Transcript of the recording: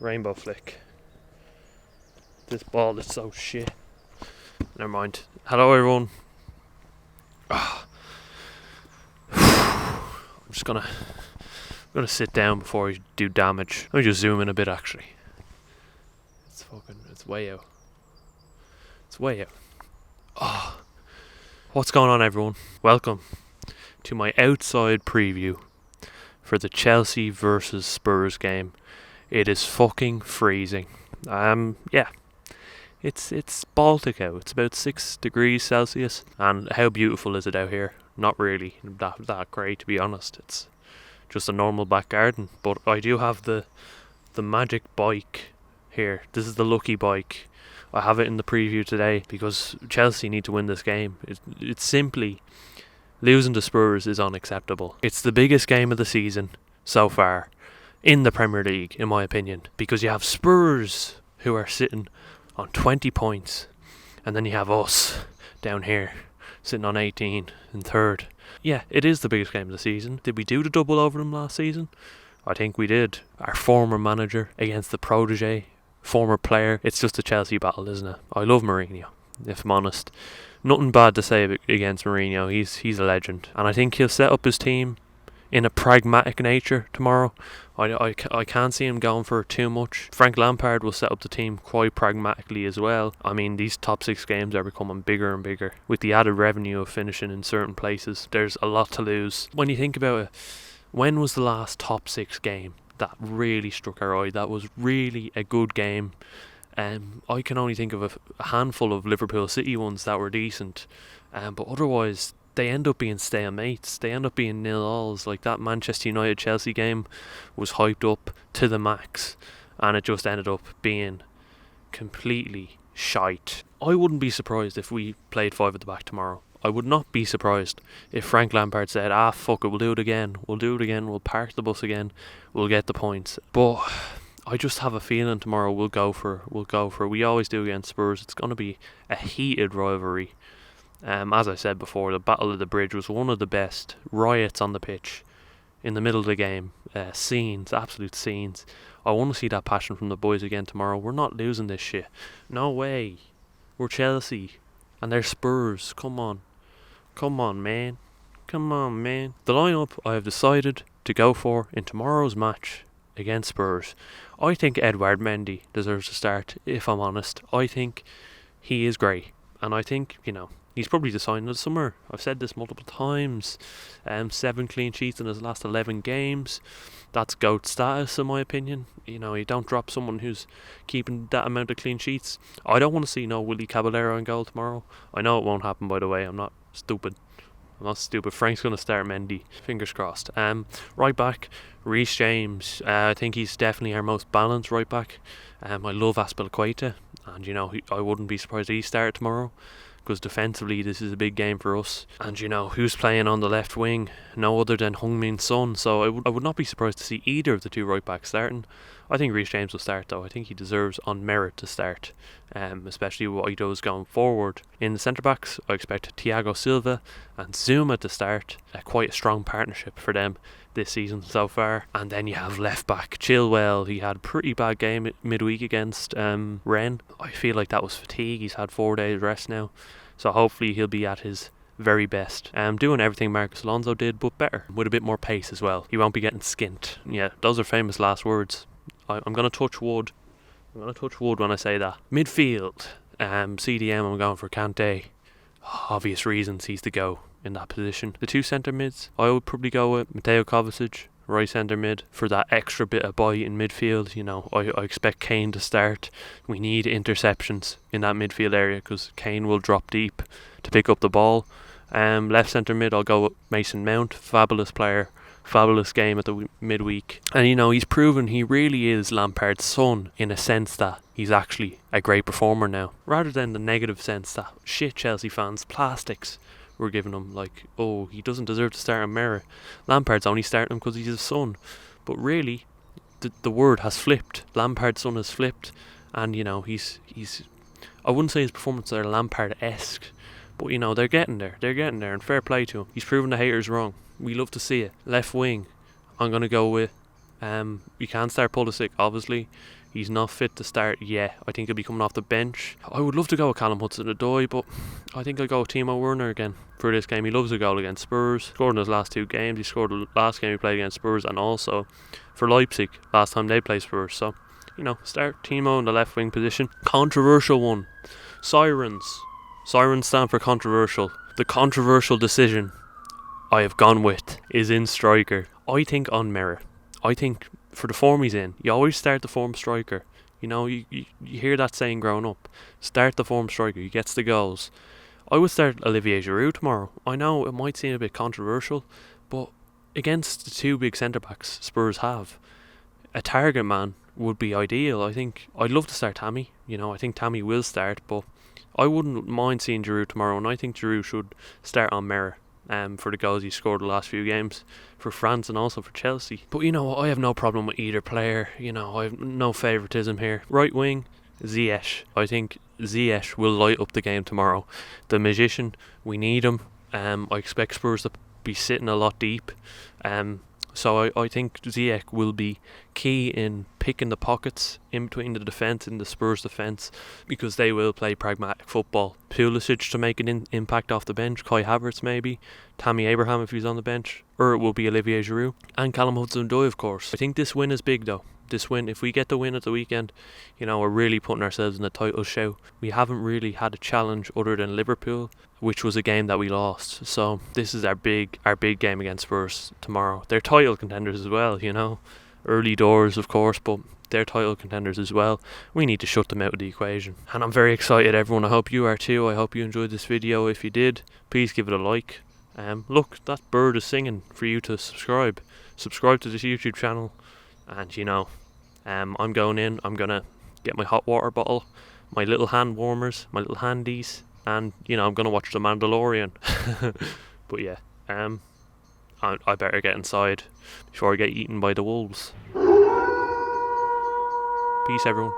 Rainbow flick. This ball is so shit. Never mind. Hello everyone. I'm just gonna sit down before I do damage. Let me just zoom in a bit actually. It's way out. It's way out. What's going on everyone? Welcome to my outside preview for the Chelsea versus Spurs game. It is fucking freezing. It's Baltic out. It's about 6 degrees Celsius. And how beautiful is it out here? Not really that great, to be honest. It's just a normal back garden. But I do have the magic bike here. This is the lucky bike. I have it in the preview today because Chelsea need to win this game. It's simply losing to Spurs is unacceptable. It's the biggest game of the season so far in the Premier League, in my opinion, because you have Spurs who are sitting on 20 points, and then you have us down here sitting on 18 in third. Yeah, it is the biggest game of the season. Did we do the double over them last season? I think we did. Our former manager against the protege, former player. It's just a Chelsea battle, isn't it? I love Mourinho, if I'm honest. Nothing bad to say against Mourinho. He's a legend, and I think he'll set up his team in a pragmatic nature tomorrow. I can't see him going for too much. Frank Lampard will set up the team quite pragmatically as well. I mean, these top 6 games are becoming bigger and bigger. With the added revenue of finishing in certain places, there's a lot to lose. When you think about it, when was the last top 6 game that really struck our eye, that was really a good game? I can only think of a handful of Liverpool City ones that were decent, but otherwise they end up being stalemates. They end up being 0-0s. Like that Manchester United Chelsea game was hyped up to the max, and it just ended up being completely shite. I wouldn't be surprised if we played 5 at the back tomorrow. I would not be surprised if Frank Lampard said, fuck it, we'll do it again, we'll park the bus again, we'll get the points. But I just have a feeling tomorrow we'll go for. We always do against Spurs. It's going to be a heated rivalry. As I said before, the Battle of the Bridge was one of the best. Riots on the pitch in the middle of the game. Scenes, absolute scenes. I want to see that passion from the boys again tomorrow. We're not losing this shit. No way. We're Chelsea and they're Spurs. Come on, man. The lineup I have decided to go for in tomorrow's match against Spurs. I think Edouard Mendy deserves to start, if I'm honest. I think he is great, and I think, he's probably the sign of the summer. I've said this multiple times. 7 clean sheets in his last 11 games. That's GOAT status, in my opinion. You don't drop someone who's keeping that amount of clean sheets. I don't want to see no Willy Caballero in goal tomorrow. I know it won't happen, by the way. I'm not stupid. Frank's going to start Mendy. Fingers crossed. Right back, Reece James. I think he's definitely our most balanced right back. I love Azpilicueta. And, I wouldn't be surprised if he started tomorrow, because defensively this is a big game for us. And who's playing on the left wing? No other than Heung-min Son. So I would not be surprised to see either of the 2 right backs starting. I think Reece James will start though. I think he deserves on merit to start, especially what he does going forward. In the centre backs, I expect Thiago Silva and Zuma to start. Quite a strong partnership for them this season so far. And then you have left back Chilwell. He had a pretty bad game midweek against Rennes. I feel like that was fatigue. He's had 4 days rest now, so hopefully he'll be at his very best. Doing everything Marcus Alonso did, but better, with a bit more pace as well. He won't be getting skint. Yeah, those are famous last words. I'm going to touch wood. When I say that. Midfield, CDM, I'm going for Kante. Obvious reasons he's the go in that position. The 2 centre mids, I would probably go with Mateo Kovacic, right centre mid, for that extra bit of bite in midfield. I expect Kane to start. We need interceptions in that midfield area because Kane will drop deep to pick up the ball. Left centre mid, I'll go with Mason Mount. Fabulous player, fabulous game at the midweek, and he's proven he really is Lampard's son, in a sense that he's actually a great performer now, rather than the negative sense that shit Chelsea fans, plastics, were giving him, like, he doesn't deserve to start on merit. Lampard's only starting him because he's his son. But really, the word has flipped. Lampard's son has flipped, and he's I wouldn't say his performances are Lampard-esque, but they're getting there, and fair play to him. He's proven the haters wrong. We love to see it. Left wing, I'm going to go with, you can start Pulisic, obviously. He's not fit to start yet. I think he'll be coming off the bench. I would love to go with Callum Hudson-Odoi, but I think I'll go with Timo Werner again for this game. He loves a goal against Spurs. Scored in his last 2 games. He scored the last game he played against Spurs, and also for Leipzig last time they played Spurs. So, start Timo in the left wing position. Controversial one. Sirens. Sirens stand for controversial. The controversial decision I have gone with is in striker. I think on merit. I think for the form he's in, you always start the form striker. You hear that saying growing up. Start the form striker. He gets the goals. I would start Olivier Giroud tomorrow. I know it might seem a bit controversial, but against the 2 big centre-backs Spurs have, a target man would be ideal. I think I'd love to start Tammy. I think Tammy will start, but I wouldn't mind seeing Giroud tomorrow, and I think Giroud should start on merit. For the goals he scored the last few games for France and also for Chelsea. But I have no problem with either player. I have no favouritism here. Right wing, Ziyech. I think Ziyech will light up the game tomorrow. The magician, we need him. I expect Spurs to be sitting a lot deep. So I think Ziyech will be key in picking the pockets in between the defence and the Spurs defence, because they will play pragmatic football. Pulisic to make an impact off the bench, Kai Havertz maybe, Tammy Abraham if he's on the bench, or it will be Olivier Giroud, and Callum Hudson-Odoi of course. I think this win is big though. This win, if we get the win at the weekend, we're really putting ourselves in a title show. We haven't really had a challenge other than Liverpool, which was a game that we lost. So this is our big game against Spurs tomorrow. They're title contenders as well, early doors of course, but they're title contenders as well. We need to shut them out of the equation, and I'm very excited, everyone. I hope you are too. I hope you enjoyed this video. If you did, please give it a like. Look, that bird is singing for you to subscribe to this YouTube channel. And I'm going in, I'm gonna get my hot water bottle, my little hand warmers, my little handies, and I'm gonna watch The Mandalorian. But yeah, I better get inside before I get eaten by the wolves. Peace, everyone.